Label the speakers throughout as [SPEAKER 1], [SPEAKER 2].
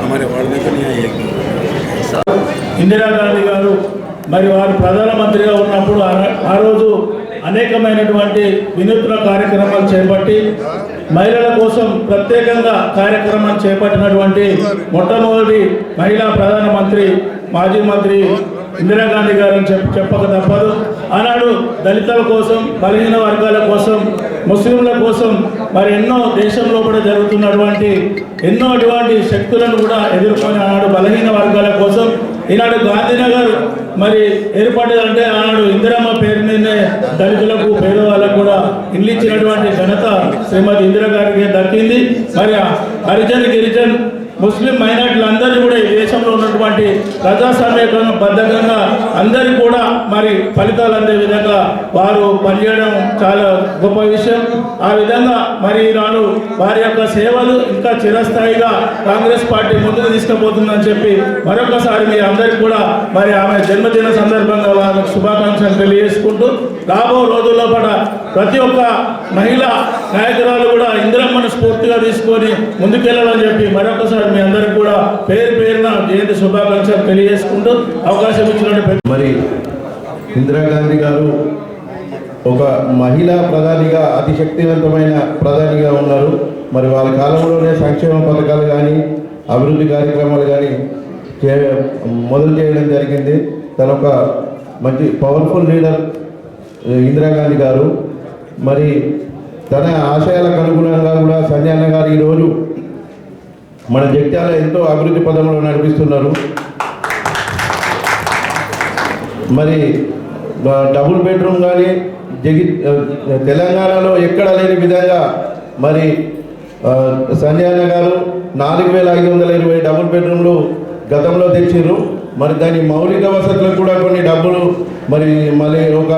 [SPEAKER 1] हमारे वार्ड में तो नहीं आई है।
[SPEAKER 2] ఇందిరాగాంధీ గారు మరి వారు ప్రధానమంత్రిగా ఉన్నప్పుడు ఆ రోజు అనేకమైనటువంటి వినూత్న కార్యక్రమాలు చేపట్టి మహిళల కోసం ప్రత్యేకంగా కార్యక్రమాలు చేపట్టినటువంటి మొట్టమొదటి మహిళా ప్రధానమంత్రి మాజీ మంత్రి ఇందిరాగాంధీ గారిని చెప్పక తప్పదు. ఆనాడు దళితుల కోసం, బలహీన వర్గాల కోసం, ముస్లింల కోసం మరి ఎన్నో దేశంలో కూడా జరుగుతున్నటువంటి ఎన్నో అటువంటి శక్తులను కూడా ఎదుర్కొని ఆనాడు బలహీన వర్గాల కోసం ఈనాడు గాంధీనగర్ మరి ఏర్పడ్డదంటే ఆనాడు ఇందిరమ్మ పేరు మీదనే దళితులకు, పేదవాళ్ళకు కూడా ఇల్లు ఇచ్చినటువంటి ఘనత శ్రీమతి ఇందిరాగారికి దక్కింది. మరి హరిజన్, గిరిజన్, ముస్లిం మైనార్టీలందరూ కూడా ఈ దేశంలో ఉన్నటువంటి ప్రజాస్వామ్యబద్ధంగా అందరికీ కూడా మరి ఫలితాలు అందే విధంగా వారు పనిచేయడం చాలా గొప్ప విషయం. ఆ విధంగా మరి ఈనాడు వారి యొక్క సేవలు ఇంకా చిరస్థాయిగా కాంగ్రెస్ పార్టీ ముందుకు తీసుకుపోతుందని చెప్పి మరొకసారి మీ అందరికీ కూడా మరి ఆమె జన్మదిన సందర్భంగా వాళ్ళకు శుభాకాంక్షలు తెలియజేసుకుంటూ రాబో రోజుల్లో కూడా ప్రతి ఒక్క మహిళా నాయకురాలు కూడా ఇందిరమ్మను స్ఫూర్తిగా తీసుకొని ముందుకెళ్ళాలని చెప్పి మరొకసారి మీ అందరికీ కూడా పేరు పేరున జయంతి శుభాకాంక్షలు తెలియజేసుకుంటూ అవకాశం ఇచ్చినట్టు.
[SPEAKER 3] మరి ఇందిరాగాంధీ గారు ఒక మహిళా ప్రధానిగా, అతి శక్తివంతమైన ప్రధానిగా ఉన్నారు. మరి వాళ్ళ కాలంలోనే సంక్షేమ పథకాలు కానీ, అభివృద్ధి కార్యక్రమాలు కానీ మొదలు చేయడం జరిగింది. తన ఒక మంచి పవర్ఫుల్ లీడర్ ఇందిరాగాంధీ గారు. మరి తన ఆశయాలకు అనుగుణంగా కూడా సంజయ్ అన్న గారు ఈరోజు మన జగిత్యాల ఎంతో అభివృద్ధి పదంలో నడిపిస్తున్నారు. మరి డబుల్ బెడ్రూమ్ కానీ తెలంగాణలో ఎక్కడ లేని విధంగా మరి సంజయ్ అన్న గారు 4520 డబుల్ బెడ్రూమ్లు గతంలో తెచ్చిర్రు. మరి దాని మౌలిక వసతులకు కూడా కొన్ని డబ్బులు మరి మళ్ళీ ఒక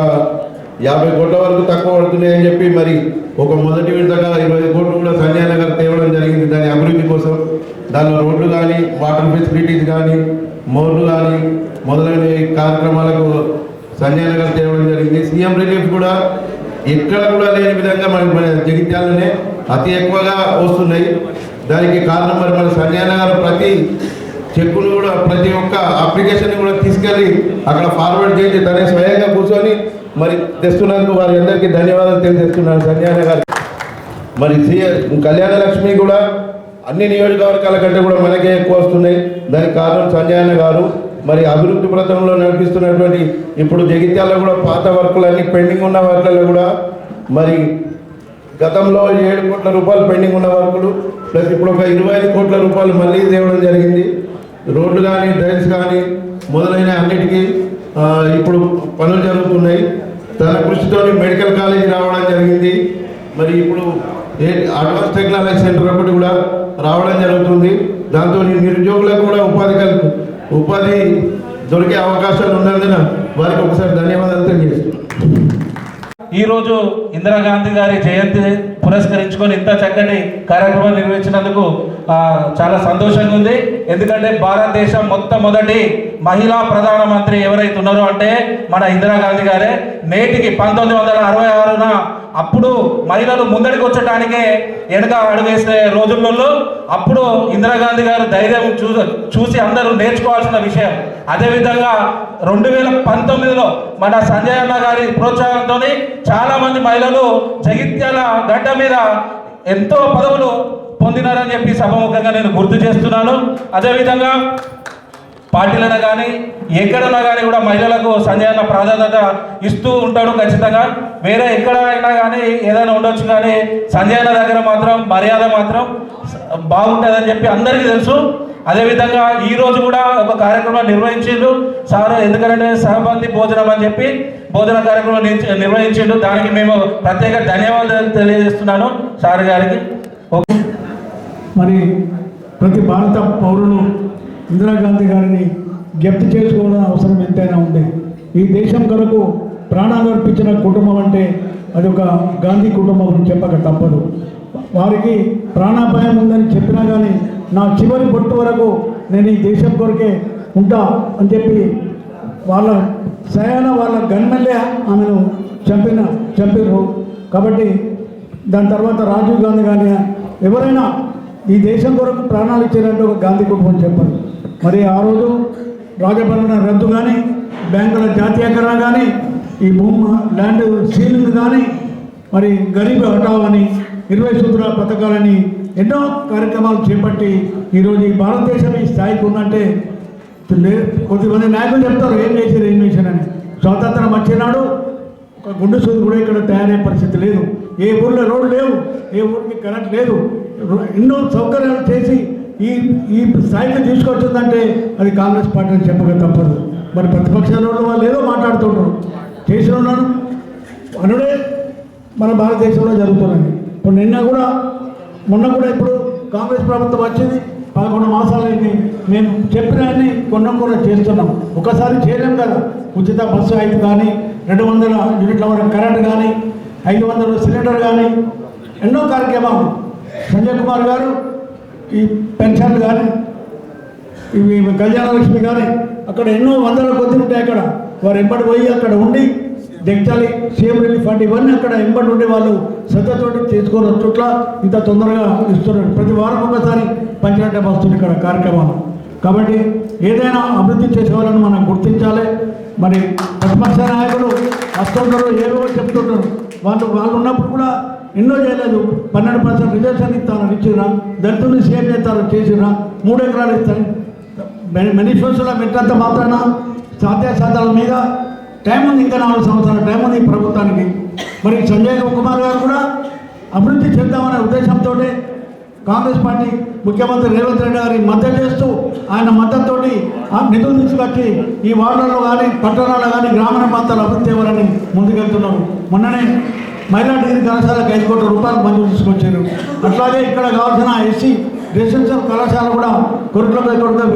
[SPEAKER 3] 50 కోట్ల వరకు తక్కువ పడుతున్నాయని చెప్పి మరి ఒక మొదటి విడతగా 20 కోట్లు కూడా సంజయ్ నగర్ తేవడం జరిగింది దాని అభివృద్ధి కోసం. దానిలో రోడ్లు కానీ, వాటర్ ఫెసిలిటీస్ కానీ, మోర్లు కానీ మొదలైన కార్యక్రమాలకు సంజయ్ నగర్ తేవడం జరిగింది. సీఎం రిలీఫ్ కూడా ఎక్కడ కూడా లేని విధంగా మన జగిత్యాలనే అతి ఎక్కువగా వస్తున్నాయి. దానికి కారణం మరి మన సంజయ్ నగర్ ప్రతి చెక్కులు కూడా, ప్రతి ఒక్క అప్లికేషన్ కూడా తీసుకెళ్ళి అక్కడ ఫార్వర్డ్ చేసి తనే స్వయంగా కూర్చొని మరి తెస్తున్నందుకు వారి అందరికీ ధన్యవాదాలు తెలియజేస్తున్నాను సంజయ్ గారు. మరి కళ్యాణ లక్ష్మి కూడా అన్ని నియోజకవర్గాల కంటే కూడా మనకే ఎక్కువ వస్తున్నాయి. దానికి కారణం సంజయ్ గారు. మరి అభివృద్ధి పథంలో నడిపిస్తున్నటువంటి ఇప్పుడు జగిత్యాలలో కూడా పాత వర్కులన్నీ పెండింగ్ ఉన్న వర్కులలో కూడా మరి గతంలో 7 కోట్ల రూపాయలు పెండింగ్ ఉన్న వర్కులు ప్లస్ ఇప్పుడు ఒక 25 కోట్ల రూపాయలు మళ్ళీ తేవడం జరిగింది. రోడ్లు కానీ, డ్రైన్స్ కానీ మొదలైన అన్నిటికీ ఇప్పుడు పనులు జరుగుతున్నాయి. తన కృషితో మెడికల్ కాలేజీ రావడం జరిగింది. మరి ఇప్పుడు అడ్వాన్స్ టెక్నాలజీ సెంటర్ ఒకటి కూడా రావడం జరుగుతుంది. దాంతో నిరుద్యోగులకు కూడా ఉపాధి దొరికే అవకాశాలు ఉన్నందున వారికి ఒకసారి ధన్యవాదాలు తెలియజేస్తున్నాను.
[SPEAKER 4] ఈరోజు ఇందిరాగాంధీ గారి జయంతి పురస్కరించుకొని ఇంత చక్కటి కార్యక్రమం నిర్వహించినందుకు చాలా సంతోషంగా ఉంది. ఎందుకంటే భారతదేశం మొట్టమొదటి మహిళా ప్రధానమంత్రి ఎవరైతే ఉన్నారో అంటే మన ఇందిరాగాంధీ గారే. నేటికి 1966న అప్పుడు మహిళలు ముందడికి వచ్చటానికే వెనుక అడుగేసే రోజులలో అప్పుడు ఇందిరాగాంధీ గారు ధైర్యం చూసి అందరూ నేర్చుకోవాల్సిన విషయం. అదేవిధంగా 2019లో మన సంజయ్ అన్న గారి ప్రోత్సాహంతో చాలా మంది మహిళలు జగిత్యాల గడ్డ మీద ఎంతో పదవులు పొందినారని చెప్పి సభముఖంగా నేను గుర్తు చేస్తున్నాను. అదేవిధంగా పార్టీలను కానీ ఎక్కడన్నా కానీ కూడా మహిళలకు సంజయ్ అన్న ప్రాధాన్యత ఇస్తూ ఉంటాడు ఖచ్చితంగా. వేరే ఎక్కడైనా కానీ ఏదైనా ఉండొచ్చు, కానీ సంజయ్ అన్న దగ్గర మాత్రం మర్యాద మాత్రం బాగుంటుందని చెప్పి అందరికీ తెలుసు. అదేవిధంగా ఈరోజు కూడా ఒక కార్యక్రమం నిర్వహించిండు సార్. ఎందుకంటే సహబంధి భోజనం అని చెప్పి భోజన కార్యక్రమం నిర్వహించిండు. దానికి మేము ప్రత్యేక ధన్యవాదాలు తెలియజేస్తున్నాను సార్ గారికి.
[SPEAKER 2] మరి ప్రతి భారత పౌరులు ఇందిరాగాంధీ గారిని జ్ఞప్తి చేసుకోవాలని అవసరం ఎంతైనా ఉంది. ఈ దేశం కొరకు ప్రాణాలు అర్పించిన కుటుంబం అంటే అది ఒక గాంధీ కుటుంబం చెప్పక తప్పదు. వారికి ప్రాణాపాయం ఉందని చెప్పినా కానీ నా చివరి బొట్టు వరకు నేను ఈ దేశం కొరకే ఉంటా అని చెప్పి వాళ్ళ సయాన వాళ్ళ గన్మెల్లే ఆమెను చంపారు. కాబట్టి దాని తర్వాత రాజీవ్ గాంధీ కానీ ఎవరైనా
[SPEAKER 1] ఈ దేశం కొరకు ప్రాణాలు ఇచ్చారంటే ఒక గాంధీ కుటుంబం చెప్పాలి. మరి ఆ రోజు రాజభరణ రద్దు కానీ, బ్యాంకుల జాతీయకరణ కానీ, ఈ భూమి ల్యాండ్ సీలింగ్ కానీ, మరి గరీబ్ హఠావ్ అని 20 సూత్రాల పథకాలని ఎన్నో కార్యక్రమాలు చేపట్టి ఈరోజు ఈ భారతదేశం ఈ స్థాయికి ఉందంటే కొద్దిమంది నాయకులు చెప్తారు ఏం చేశారని. స్వాతంత్రం వచ్చినాడు ఒక గుండు సూది కూడా ఇక్కడ తయారయ్యే పరిస్థితి లేదు. ఏ ఊళ్ళో రోడ్డు లేవు, ఏ ఊరికి కరెంట్ లేదు. ఎన్నో సౌకర్యాలు చేసి ఈ స్థాయికి తీసుకొచ్చిందంటే అది కాంగ్రెస్ పార్టీ అని చెప్పక తప్పదు. మరి ప్రతిపక్షాల వాళ్ళు ఏదో మాట్లాడుతుంటారు, చేసిన ఉన్నాను అనుడే మన భారతదేశంలో జరుగుతున్నాయి. ఇప్పుడు మొన్న కూడా ఇప్పుడు కాంగ్రెస్ ప్రభుత్వం వచ్చింది, 11 మాసాలైంది. మేము చెప్పినవన్నీ కూడా చేస్తున్నాం. ఒకసారి చేయలేం కదా. ఉచిత బస్సు 5 కానీ, 200 యూనిట్ల వరకు కరెంట్ కానీ, 500 సిలిండర్ కానీ, ఎన్నో కార్యక్రమాలు. సంజయ్ కుమార్ గారు ఈ పెన్షన్లు కానీ, ఇవి కళ్యాణలక్ష్మి కానీ, అక్కడ ఎన్నో వందల కొద్ది ఉంటాయి. అక్కడ వారు ఎంబడి పోయి అక్కడ ఉండి జగ్చాలి సీఎం రిలీఫ్ ఫండ్ ఇవన్నీ అక్కడ ఎంబడి ఉండి వాళ్ళు శ్రద్ధతోటి తీసుకొని వచ్చుట్లా ఇంత తొందరగా ఇస్తున్నారు. ప్రతి వారం ఒకసారి పంచాయతీ వస్తుంది ఇక్కడ కార్యక్రమాలు. కాబట్టి ఏదైనా అభివృద్ధి చేసే వాళ్ళని మనం గుర్తించాలి. మరి ప్రతిపక్ష నాయకులు వస్తుంటారు, ఏవో చెప్తుంటారు. వాళ్ళు ఉన్నప్పుడు కూడా ఎన్నో చేయలేదు. 12% రిజర్వేషన్ ఇస్తారని ఇచ్చిరా, దళితుల్ని సేవ్ చేస్తారో చేసిరా, 3 ఎకరాలు ఇస్తారు. మేనిఫెస్టోలో పెట్టినంత మాత్రాన సాధ్యాసాధ్యాల మీద టైం ఉంది. ఇంకా 4 సంవత్సరాల టైం ఉంది ఈ ప్రభుత్వానికి. మరి సంజయ్ కుమార్ గారు కూడా అభివృద్ధి చేద్దామనే ఉద్దేశంతో కాంగ్రెస్ పార్టీ ముఖ్యమంత్రి రేవంత్ రెడ్డి గారి మద్దతు చేస్తూ ఆయన మద్దతుతోటి ఆ నిధులు తీసుకొచ్చి ఈ వార్డులలో కానీ, పట్టణాల్లో కానీ, గ్రామీణ ప్రాంతాలు అభివృద్ధి చేయాలని ముందుకెళ్తున్నారు. మొన్ననే మహిళా డిగ్రీ కళాశాలకు 5 కోట్ల రూపాయలు మంజూరు తీసుకొచ్చారు. అట్లాగే ఇక్కడ కావాల్సిన ఎస్సీ రెసిడెన్షియల్ కళాశాల కూడా కొరట్ల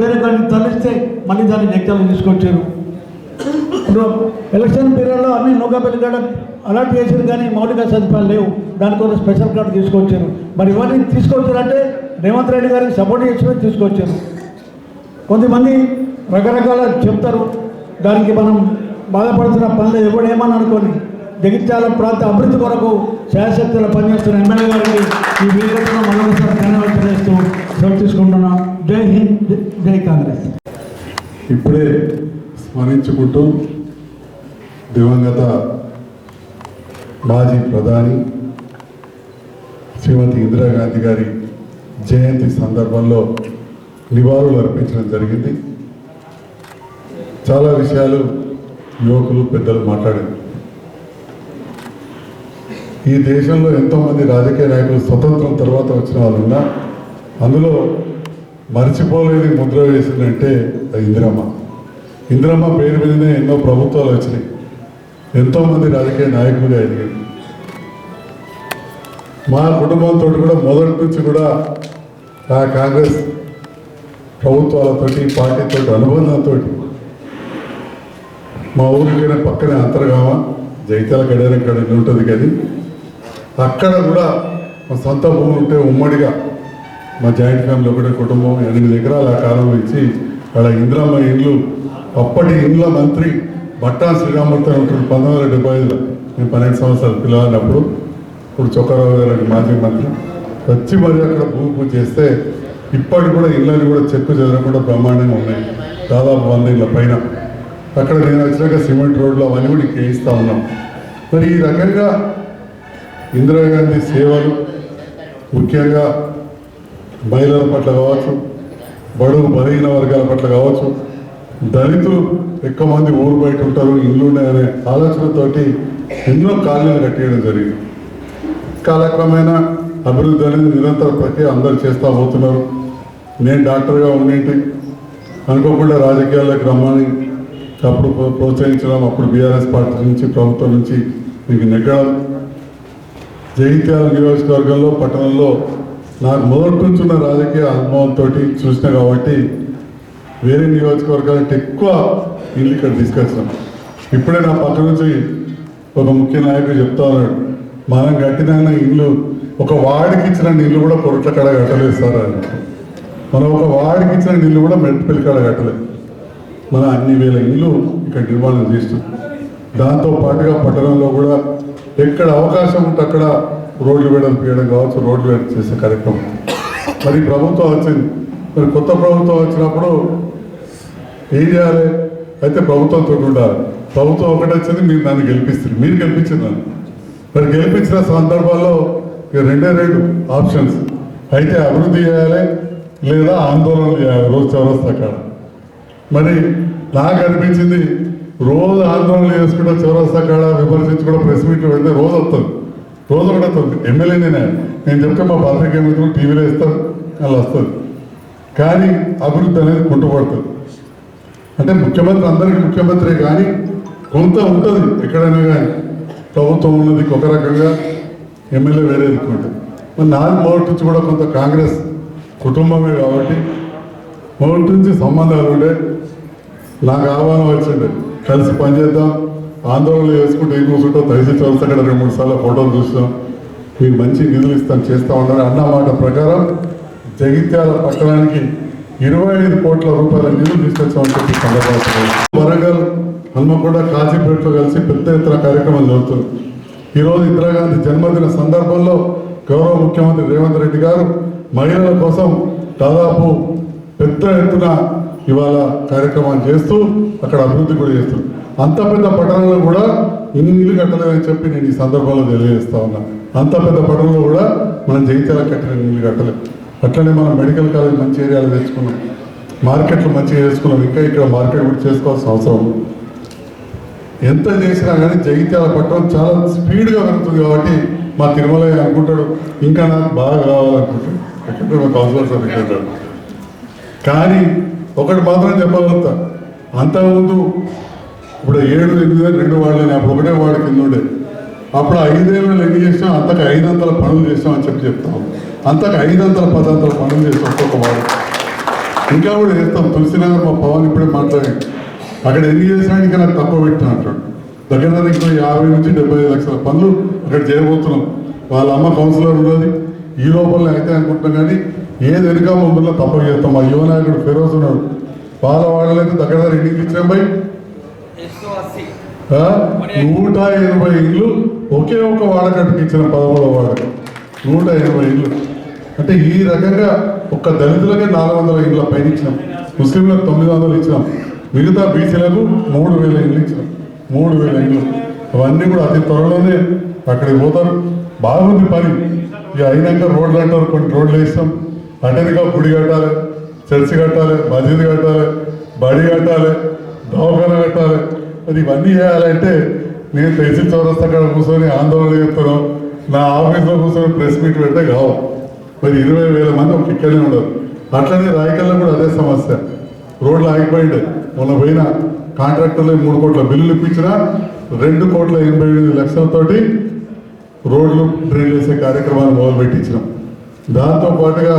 [SPEAKER 1] వేరే కానీ తరలిస్తే మళ్ళీ దాన్ని జగ్త్యాలు తీసుకొచ్చారు. ఇప్పుడు ఎలక్షన్ పీరియడ్లో అన్ని నౌకాపల్లి కాడ అలాట్ చేసారు కానీ మౌలిక సదుపాయాలు లేవు. దానికోసం స్పెషల్ కార్డు తీసుకొచ్చారు. మరి ఇవన్నీ తీసుకొచ్చారంటే రేవంత్ రెడ్డి గారికి సపోర్ట్ చేసి తీసుకొచ్చారు. కొంతమంది రకరకాల చెప్తారు, దానికి మనం బాధపడుతున్న పనులు ఎవడేమని అనుకోని జగిత్యాల ప్రాంత అభివృద్ధి కొరకు శాయశక్తులు పనిచేస్తున్న ఎమ్మెల్యే గారికి ఈ వేదికను మరొకసారి ధన్యవాదాలు చేస్తూ సెలవు తీసుకుంటున్నాం. జై హింద్, జై కాంగ్రెస్.
[SPEAKER 5] ఇప్పుడే స్మరించుకుంటూ దివంగత మాజీ ప్రధాని శ్రీమతి ఇందిరాగాంధీ గారి జయంతి సందర్భంలో నివాళులు అర్పించడం జరిగింది. చాలా విషయాలు యువకులు పెద్దలు మాట్లాడారు. ఈ దేశంలో ఎంతోమంది రాజకీయ నాయకులు స్వతంత్రం తర్వాత వచ్చిన వాళ్ళు ఉన్నా అందులో మర్చిపోలేని ముద్ర వేసిందంటే ఇందిరమ్మ పేరు మీదనే ఎన్నో ప్రభుత్వాలు వచ్చినాయి. ఎంతోమంది రాజకీయ నాయకులుగా ఎదిగారు. మా కుటుంబంతో కూడా మొదటి నుంచి కూడా ఆ కాంగ్రెస్ ప్రభుత్వాలతోటి పార్టీతో అనుబంధంతో మా ఊరికైనా పక్కనే అంతర్గామ జైత్యాల గడియారం ఇక్కడ ఉంటుంది. కానీ అక్కడ కూడా మా సొంత భూములు ఉంటే ఉమ్మడిగా మా జాయింట్ ఫ్యామిలీ ఒకటే కుటుంబం 8 ఎకరాలు ఆ కాలంలో ఇచ్చి అక్కడ ఇందిరమ్మ ఇండ్లు, అప్పటి ఇండ్ల మంత్రి భట్టా శ్రీరామూర్తి ఉంటాడు. 1975లో నేను 12 సంవత్సరాలు పిల్లవాడినప్పుడు ఇప్పుడు చొక్కారావు గారు మాజీ మంత్రి వచ్చి మరి అక్కడ భూమి పూజ చేస్తే ఇప్పటికి కూడా ఇళ్ళని కూడా చెక్కు చెదరకుండా బ్రహ్మాండంగా ఉన్నాయి. దాదాపు 100 ఇళ్ళ పైన. అక్కడ నేను వచ్చినాక సిమెంట్ రోడ్లు అవన్నీ కూడా వేయిస్తూ ఉన్నాం. మరి ఈ రకంగా ఇందిరాగాంధీ సేవలు ముఖ్యంగా మహిళల పట్ల కావచ్చు, బడుగు బలహీన వర్గాల పట్ల కావచ్చు, దళితులు ఎక్కువ మంది ఊరు బయట ఉంటారు, ఇల్లు ఉన్నాయనే ఆలోచనతోటి ఎన్నో కాలనీలు కట్టేయడం జరిగింది. కాలక్రమేణా అభివృద్ధి అనేది నిరంతర ప్రక్రియ అందరూ చేస్తూ పోతున్నారు. నేను డాక్టర్గా ఉండేంటి అనుకోకుండా రాజకీయాల్లోకి రమ్మని అప్పుడు ప్రోత్సహించడం, అప్పుడు బీఆర్ఎస్ పార్టీ నుంచి ప్రభుత్వం నుంచి మీకు నెగ్గడం. జగిత్యాల నియోజకవర్గంలో పట్టణంలో నాకు మొదటి నుంచి ఉన్న రాజకీయ అనుభవంతో చూసిన కాబట్టి వేరే నియోజకవర్గాలకు ఎక్కువ ఇల్లు ఇక్కడ తీసుకొచ్చినాం. ఇప్పుడే నా పక్క నుంచి ఒక ముఖ్య నాయకుడు చెప్తా ఉన్నాడు, మనం కట్టిన ఇల్లు ఒక వాడికి ఇచ్చిన ఇల్లు కూడా కొరట్ల కాడ కట్టలేదు సార్ అని. మనం ఒక వాడికి ఇచ్చిన ఇల్లు కూడా మెట్పల్లి కాడ కట్టలేదు. మన అన్ని వేల ఇల్లు ఇక్కడ నిర్మాణం చేస్తాం. దాంతో పాటుగా పట్టణంలో కూడా ఎక్కడ అవకాశం ఉంటే అక్కడ రోడ్లు వేయడం కావచ్చు, రోడ్లు వేయడం చేసే కార్యక్రమం. మరి ప్రభుత్వం వచ్చింది. మరి కొత్త ప్రభుత్వం వచ్చినప్పుడు ఏం చేయాలి? అయితే ప్రభుత్వంతో ఉండాలి. ప్రభుత్వం ఒకటి వచ్చింది, మీరు నన్ను గెలిపిస్తారు, మీరు గెలిపించారు నన్ను. మరి గెలిపించిన సందర్భాల్లో రెండే రెండు ఆప్షన్స్, అయితే అభివృద్ధి చేయాలి లేదా ఆందోళన చేయాలి రోజు చౌరస్తా కాడ. మరి నాకు అనిపించింది రోజు ఆందోళన చేసుకుంటే చౌరస్తా కాడ విమర్శించుకుంటే ప్రెస్ మీట్లు పెడితే రోజు వస్తుంది, రోజు ఒకటి వస్తుంది. ఎమ్మెల్యేనే నేను చెప్తే మా పాత్రికేయ మిత్రులు టీవీలో ఇస్తారు, అలా వస్తుంది. కానీ అభివృద్ధి అనేది కుంటుపడుతుంది. అంటే ముఖ్యమంత్రి అందరికీ ముఖ్యమంత్రి, కానీ కొంత ఉంటుంది ఎక్కడైనా. కానీ ప్రభుత్వం ఉన్నది ఒక రకంగా, ఎమ్మెల్యే వేరే దిక్కుంటుంది. మరి నాకు మొదటి నుంచి కూడా కొంత కాంగ్రెస్ కుటుంబమే కాబట్టి మొదటి నుంచి సంబంధాలు ఉండే. నాకు ఆహ్వానం వచ్చిండే, కలిసి పనిచేద్దాం, ఆందోళన చేసుకుంటూ ఏం కూర్చుంటాం, దయచేసి చదువుతా అక్కడ 2-3 సార్లు ఫోటోలు చూస్తాం, మీకు మంచి నిధులు ఇస్తాం, చేస్తా ఉన్నారు అన్న మాట ప్రకారం జగిత్యాల పట్టణానికి 25 కోట్ల రూపాయల నిధులు తీసుకొచ్చామని చెప్పి సందర్భంగా వరంగల్, హన్మకొండ, కాజీపేటలో కలిసి పెద్ద ఎత్తున కార్యక్రమం జరుగుతుంది. ఈరోజు ఇందిరాగాంధీ జన్మదిన సందర్భంలో గౌరవ ముఖ్యమంత్రి రేవంత్ రెడ్డి గారు మహిళల కోసం దాదాపు పెద్ద ఎత్తున ఇవాళ కార్యక్రమాలు చేస్తూ అక్కడ అభివృద్ధి కూడా చేస్తుంది. అంత పెద్ద పట్టణంలో కూడా ఇన్ని ఇల్లు కట్టలేదని చెప్పి నేను ఈ సందర్భంలో తెలియజేస్తా ఉన్నా. అంత పెద్ద పట్టణంలో కూడా మనం జగిత్యాల కట్టిన ఇల్లు కట్టలేదు. అట్లనే మనం మెడికల్ కాలేజ్ మంచి ఏరియాలో తెచ్చుకున్నాం, మార్కెట్లు మంచిగా చేసుకున్నాం, ఇంకా ఇక్కడ మార్కెట్ కూడా చేసుకోవాల్సిన అవసరం. ఎంత చేసినా కానీ జగిత్యాల పట్టణం చాలా స్పీడ్గా పెరుగుతుంది. కాబట్టి మా తిరుమల అనుకుంటాడు ఇంకా నాకు బాగా కావాలనుకుంటాడు, ఎక్కడ మా కౌన్సిలర్ సార్ ఇక్కడ. కానీ ఒకటి మాత్రం చెప్పగలుగుతా, అంతకుముందు ఇప్పుడు 7-8 వార్డులు, అప్పుడు ఒకటే వార్డు కింద ఉండే. అప్పుడు 5 ఏళ్ళు ఎన్ని చేసినాం, అంతకు 500 పనులు చేసినామని చెప్తాం. అంతకు 500 10 పనులు చేస్తాం ఒక్కొక్క వార్డు. ఇంకా కూడా చేస్తాం. తులసినగర్ మా పవన్ ఇప్పుడే మాట్లాడి అక్కడ ఎన్ని చేసినా ఇంకా నాకు తక్కువ పెట్టిన అంటాడు. దగ్గర ఇంకో 50 నుంచి 75 లక్షల పనులు అక్కడ చేయబోతున్నాం. వాళ్ళ అమ్మ కౌన్సిలర్ ఉన్నది, ఈ లోపల అయితే అనుకుంటున్నాం. కానీ ఏది వెనుక ముందులో తప్పక చేస్తాం. మా యువ నాయకుడు ఫిరోజ్ ఉన్నాడు, వాళ్ళ వాళ్ళైతే దగ్గర ఎన్నికలు ఇచ్చాం బై 180 ఇళ్ళు ఒకే ఒక వాడకట్టుకు ఇచ్చిన 13వ వాడకు 180 ఇళ్ళు. అంటే ఈ రకంగా ఒక్క దళితులకే 400 ఇళ్ళ పైన ఇచ్చినాం, ముస్లింలకు 900 ఇచ్చినాం, మిగతా బీసీలకు 3000 ఇళ్ళు ఇచ్చినాం. 3000 ఇళ్ళు అవన్నీ కూడా అతి త్వరలోనే అక్కడికి పోతారు. బాగుంది పని. ఇక అయినాక రోడ్లు అంటారు, కొన్ని రోడ్లు వేస్తాం. అటెన్గా గుడి కట్టాలి, చర్చి కట్టాలి, మసీద్ కట్టాలి, బడి కట్టాలి, దవాఖాన కట్టాలి. మరి ఇవన్నీ చేయాలంటే నేను తహసీల్ చౌరస్తా అక్కడ కూర్చొని ఆందోళన చేస్తున్నాం, నా ఆఫీస్లో కూర్చొని ప్రెస్ మీట్ పెడితే కావు. మరి 20,000 మంది ఒక ఇక్కడనే ఉండరు. అట్లనే రాయకల్లో కూడా అదే సమస్య, రోడ్లు ఆగిపోయిండే. మొన్న పోయిన కాంట్రాక్టర్లు 3 కోట్ల బిల్లులు ఇప్పించినా 2,88,00,000తోటి రోడ్లు డ్రైన్ చేసే కార్యక్రమాన్ని మొదలుపెట్టించినాం. దాంతో పాటుగా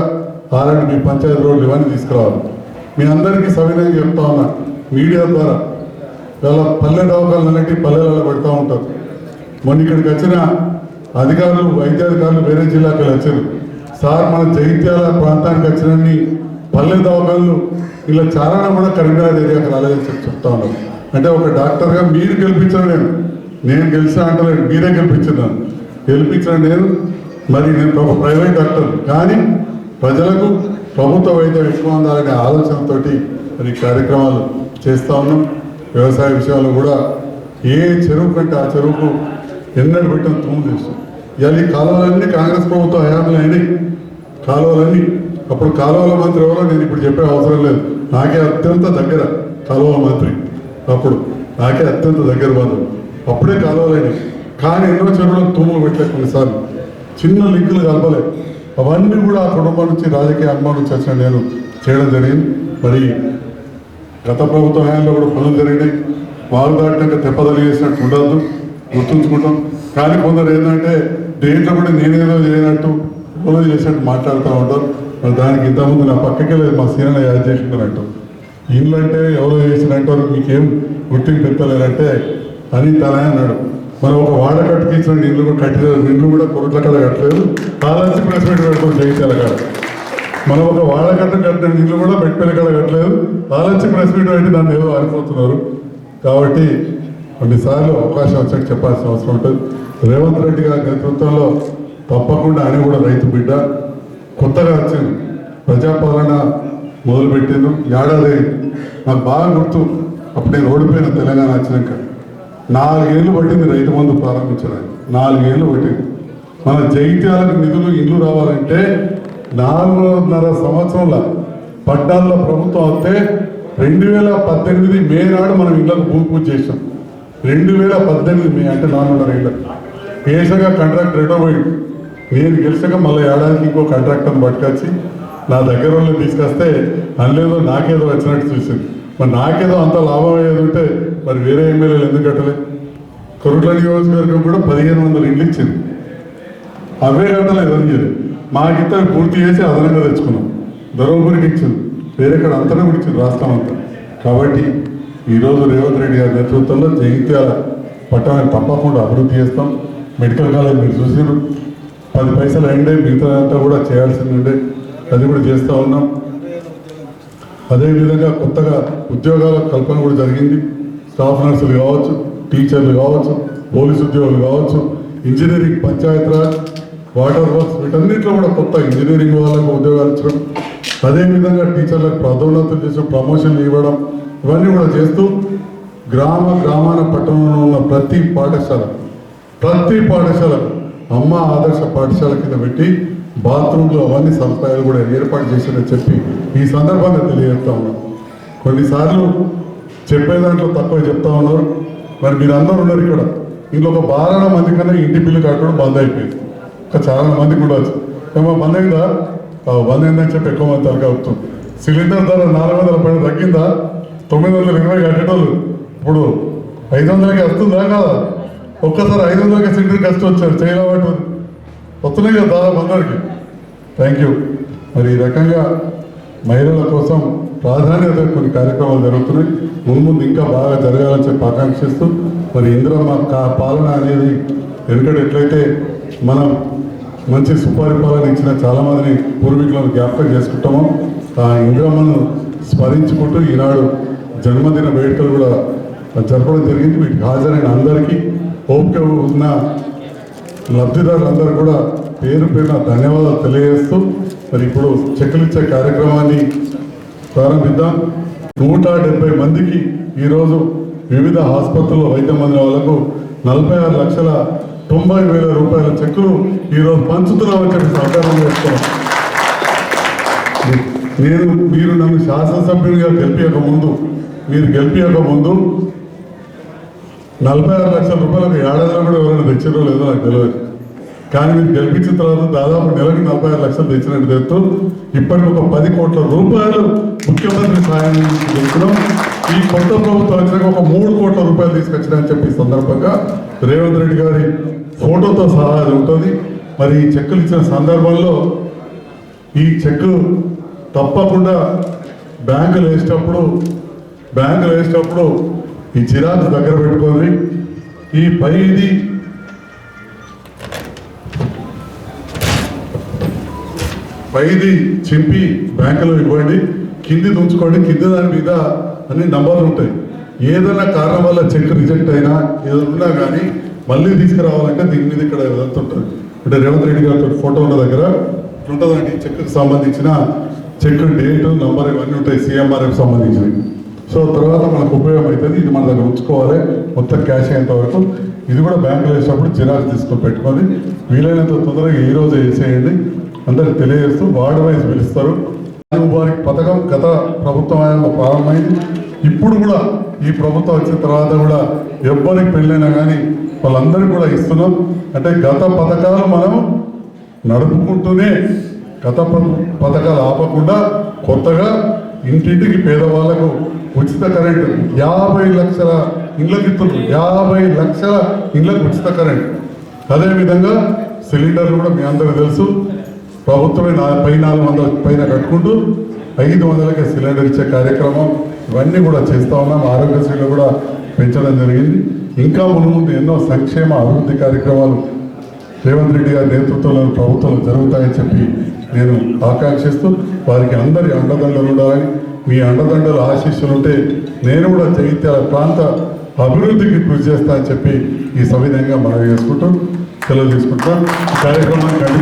[SPEAKER 5] ఆర్ఎండ్బి పంచాయతీ రోడ్లు ఇవన్నీ తీసుకురావాలి. మీ అందరికీ సవినయంగా చెప్తా ఉన్నా, మీడియా ద్వారా ఇలా పల్లె దవాఖానాలు అనేవి పల్లెలలో పెడతా ఉంటారు. మొన్న ఇక్కడికి వచ్చిన అధికారులు, వైద్యాధికారులు వేరే జిల్లాకి వచ్చారు. సార్ మన జగిత్యాల ప్రాంతానికి వచ్చినన్ని పల్లె దవాఖానాలు ఇలా చాలా కూడా కరీంనగర్ ఏరియాకి రాలేదని చెప్తా ఉన్నారు. అంటే ఒక డాక్టర్గా మీరు గెలిపించడం, నేను గెలిచా అంటలేను, మీరే గెలిపించున్నాను. గెలిపించడం నేను, మరి నేను ప్రైవేట్ డాక్టర్, కానీ ప్రజలకు ప్రభుత్వ వైద్యం ఎక్కువ అందాలనే ఆలోచనతో మరి కార్యక్రమాలు చేస్తూ ఉన్నాం. వ్యవసాయ విషయాల్లో కూడా ఏ చెరువు కంటే ఆ చెరువుకు ఎన్నడూ పెట్టిన తూము చేస్తాం. ఇవాళ ఈ కాలువలన్నీ కాంగ్రెస్ ప్రభుత్వం హయాంలో అయినాయి. కాలువలన్నీ అప్పుడు కాలువల మంత్రి ఎవరో నేను ఇప్పుడు చెప్పే అవసరం లేదు, నాకే అత్యంత దగ్గర కాలువల మంత్రి. అప్పుడు నాకే అత్యంత దగ్గర బంధువు. అప్పుడే కాలువలైనాయి. కానీ ఎన్నో చెరువులకు తూములు పెట్టలే, కొన్నిసార్లు చిన్న లింకులు కలపలే. అవన్నీ కూడా ఆ కుటుంబం నుంచి, రాజకీయ అనుభవం నుంచి వచ్చిన నేను చేయడం జరిగింది. మరి గత ప్రభుత్వ హయాంలో కూడా పనులు జరిగినాయి. వారు దాటినాక తెప్పదలు చేసినట్టు ఉండద్దు, గుర్తుంచుకుంటాం. కానీ కొందరు ఏంటంటే దేంట్లో కూడా నేనేదో చేయనట్టు, ఎవరో చేసినట్టు మాట్లాడుతూ ఉంటారు. మరి దానికి ఇంతకుముందు నా పక్కకే లేదు, మా సీనియర్ యాడ్ చేసిందనంటూ. ఇల్లు అంటే ఎవరో చేసినట్టు మీకేం గుర్తింపు ఎత్తలేరంటే అని తనే అన్నాడు. మనం ఒక వాడకట్టుకి ఇచ్చిన ఇల్లు కూడా కట్టలేదు, ఇల్లు కూడా కొరట్ల కడ కట్టలేదు, ఆలోచి ప్రెస్ మీట్ పెడతాం జగిత్యాల కాడ. మనం ఒక వాడకట్టు కట్టిన ఇల్లు కూడా మెట్పల్లి కాడ కట్టలేదు, ఆలోచి ప్రెస్ మీట్ పెట్టి దాన్ని ఏదో ఆరిపోతున్నారు. కాబట్టి కొన్నిసార్లు అవకాశం వచ్చాక చెప్పాల్సిన అవసరం ఉంటుంది. రేవంత్ రెడ్డి గారి నేతృత్వంలో తప్పకుండా ఆయన కూడా రైతు బిడ్డ, కొత్తగా వచ్చింది. ప్రజాపాలన మొదలుపెట్టిండ్రు. ఏడాది నాకు బాగా గుర్తు, అప్పుడు నేను ఓడిపోయిన తెలంగాణ వచ్చినాక 4 ఏళ్ళు పట్టింది రైతు బంధు ప్రారంభించడానికి. 4 ఏళ్ళు పట్టింది. మన జైత్యాలకు నిధులు ఇల్లు రావాలంటే 4.5 సంవత్సరంలో పట్టాల ప్రభుత్వం వస్తే 2018 మే నాడు మనం ఇళ్లకు భూమి పూజ చేసాం. 2018 మే అంటే 4.5 ఏళ్ళకు వేసగా కాంట్రాక్ట్ రిటర్న్ పోయింది. నేను గెలిచాక మళ్ళీ ఏడాదికి ఇంకో కాంట్రాక్టర్ని పట్టుకొచ్చి నా దగ్గర వాళ్ళని తీసుకొస్తే అందులో నాకేదో వచ్చినట్టు చూసింది. మరి నాకేదో అంత లాభం అయ్యేది ఉంటే మరి వేరే ఎమ్మెల్యేలు ఎందుకు కట్టలేదు? కొరుట్ల నియోజకవర్గం కూడా 1500 ఇండ్లు ఇచ్చింది. అవే కట్టలేదు అని మాకింత పూర్తి చేసి అదనంగా తెచ్చుకున్నాం. ధర్మపురికి ఇచ్చింది, వేరే కాడ అంతనే కూడా ఇచ్చింది రాష్ట్రం అంతా. కాబట్టి ఈరోజు రేవంత్ రెడ్డి గారి నేతృత్వంలో జగిత్యాల పట్టణాన్ని తప్పకుండా అభివృద్ధి చేస్తాం. మెడికల్ కాలేజ్ మీరు చూసారు, 10 పైసలు అయిండే, మిగతా అంతా కూడా చేయాల్సింది ఉండే, అది కూడా చేస్తూ ఉన్నాం. అదేవిధంగా కొత్తగా ఉద్యోగాల కల్పన కూడా జరిగింది. స్టాఫ్ నర్సులు కావచ్చు, టీచర్లు కావచ్చు, పోలీసు ఉద్యోగులు కావచ్చు, ఇంజనీరింగ్, పంచాయతీరాజ్, వాటర్ వర్క్స్, వీటన్నిటిలో కూడా కొత్త ఇంజనీరింగ్ వాళ్ళకు ఉద్యోగాలు ఇచ్చడం, అదేవిధంగా టీచర్లకు పదోన్నతులు చేసి ప్రమోషన్లు ఇవ్వడం, ఇవన్నీ కూడా చేస్తూ గ్రామాన పట్టణంలో ఉన్న ప్రతి పాఠశాలకు అమ్మ ఆదర్శ పాఠశాల కింద పెట్టి బాత్రూంలో అవన్నీ సదుపాయాలు కూడా ఏర్పాటు చేశారని చెప్పి ఈ సందర్భంగా తెలియజేస్తా ఉన్నాం. కొన్నిసార్లు చెప్పే దాంట్లో తక్కువ చెప్తా ఉన్నారు. మరి మీరు అందరూ ఉన్నారు ఇక్కడ, ఇంకొక 12 మంది కన్నా ఇంటి బిల్లు కట్టడం బంద్ అయిపోయింది. ఇంకా చాలా మందికి కూడా వచ్చు. ఏమో బంద్ అయిందా? బంద్ అయిందని చెప్పి ఎక్కువ మంది తలక అవుతుంది. సిలిండర్ ధర 400 పైన తగ్గిందా? 920 కట్టేటోళ్ళు ఇప్పుడు 500కి వస్తుందా కాదా? ఒక్కసారి 500కి సిలిండర్ కష్టం వచ్చారు, చేయలేబట్టి వస్తున్నాయి కదా దాదాపు అందరికీ. Thank you. మరి ఈ రకంగా మహిళల కోసం ప్రాధాన్యత కొన్ని కార్యక్రమాలు జరుగుతున్నాయి. ముందు ఇంకా బాగా జరగాలని చెప్పి ఆకాంక్షిస్తూ మరి ఇందిరమ్మ పాలన అనేది ఎందుకంటే ఎట్లయితే మనం మంచి సుపరిపాలన ఇచ్చిన చాలామందిని పూర్వీకులను జ్ఞాపకం చేసుకుంటామో ఆ ఇందిరమ్మను స్మరించుకుంటూ ఈనాడు జన్మదిన వేడుకలు కూడా జరపడం జరిగింది. వీటికి హాజరైన అందరికీ, ఓపిక ఉన్న లబ్ధిదారులందరూ కూడా పేరు పేరున ధన్యవాదాలు తెలియజేస్తూ మరి ఇప్పుడు చెక్కులు ఇచ్చే కార్యక్రమాన్ని ప్రారంభిద్దాం. 170 మందికి ఈరోజు వివిధ ఆసుపత్రుల్లో వైద్యం అందిన వాళ్ళకు 46,90,000 రూపాయల చెక్కులు ఈరోజు పంచుతున్నామని చెప్పి సహకారం చేస్తున్నాం. మీరు నన్ను శాసనసభ్యునిగా గెలిపించక ముందు 46 లక్షల రూపాయలకు ఏడాదిలో కూడా ఎవరైనా తెచ్చారో లేదో నాకు తెలియదు. కానీ మీరు గెలిపించిన తర్వాత దాదాపు నెలకి 46 లక్షలు తెచ్చినట్టు తెస్తూ ఇప్పటికి ఒక 10 కోట్ల రూపాయలు ముఖ్యమంత్రి సాయం తెచ్చినాం. ఈ కొత్త ప్రభుత్వం వచ్చినాక ఒక 3 కోట్ల రూపాయలు తీసుకొచ్చినాయని చెప్పి సందర్భంగా రేవంత్ రెడ్డి గారి ఫోటోతో సహా అది ఉంటుంది. మరి ఈ చెక్కులు ఇచ్చిన సందర్భంలో ఈ చెక్కు తప్పకుండా బ్యాంకులు వేసేటప్పుడు ఈ జిరాక్స్ దగ్గర పెట్టుకోండి. ఈ పైది చింపి బ్యాంకులో ఇవ్వండి, కింది ఉంచుకోండి. కింది దాని మీద అన్ని నంబర్లు ఉంటాయి. ఏదైనా కారణం వల్ల చెక్ రిజెక్ట్ అయినా ఏదైనా కానీ మళ్ళీ తీసుకురావాలంటే దీని మీద ఇక్కడ వెళ్తుంటుంది. అంటే రేవంత్ రెడ్డి గారితో ఫోటో ఉన్న దగ్గర ఉంటుందండి. చెక్కి సంబంధించిన చెక్ డేటు, నంబర్ ఇవన్నీ ఉంటాయి, CMRF సంబంధించినవి. సో తర్వాత మనకు ఉపయోగం అవుతుంది. ఇది మన దగ్గర ఉంచుకోవాలి మొత్తం క్యాష్ అయ్యేంత వరకు. ఇది కూడా బ్యాంకులో వేసేటప్పుడు జిరాక్స్ తీసుకొని పెట్టుకొని వీలైనంత తొందరగా ఈ రోజు వేసేయండి. అందరికి తెలియజేస్తూ వార్డు వైజ్ పిలుస్తారు. వారికి పథకం గత ప్రభుత్వం ప్రారంభమైంది. ఇప్పుడు కూడా ఈ ప్రభుత్వం వచ్చిన తర్వాత కూడా ఎవ్వరికి పెళ్ళైనా కానీ వాళ్ళందరికీ కూడా ఇస్తున్నాం. అంటే గత పథకాలు మనం నడుపుకుంటూనే గత పథకాలు ఆపకుండా కొత్తగా ఇంటింటికి పేదవాళ్లకు ఉచిత కరెంటు 50 లక్షల ఇళ్ళకి ఇస్తున్నారు. 50 లక్షల ఇళ్ళకు ఉచిత కరెంటు. అదేవిధంగా సిలిండర్లు కూడా మీ అందరికీ తెలుసు, ప్రభుత్వమే 400 పైన కట్టుకుంటూ 500కే సిలిండర్ ఇచ్చే కార్యక్రమం ఇవన్నీ కూడా చేస్తూ ఉన్నాం. ఆరోగ్యశ్రీలో కూడా పెంచడం జరిగింది. ఇంకా ముందు ఎన్నో సంక్షేమ అభివృద్ధి కార్యక్రమాలు రేవంత్ రెడ్డి గారి నేతృత్వంలో ప్రభుత్వం జరుగుతాయని చెప్పి నేను ఆకాంక్షిస్తూ వారికి అందరి అండదండలు ఉండాలని, మీ అండదండలు ఆశీస్సులుంటే నేను కూడా జగిత్యాల ప్రాంత అభివృద్ధికి కృషి చేస్తా అని చెప్పి ఈ సవిధంగా మనం చేసుకుంటూ సెలవు తీసుకుంటాం. కార్యక్రమాన్ని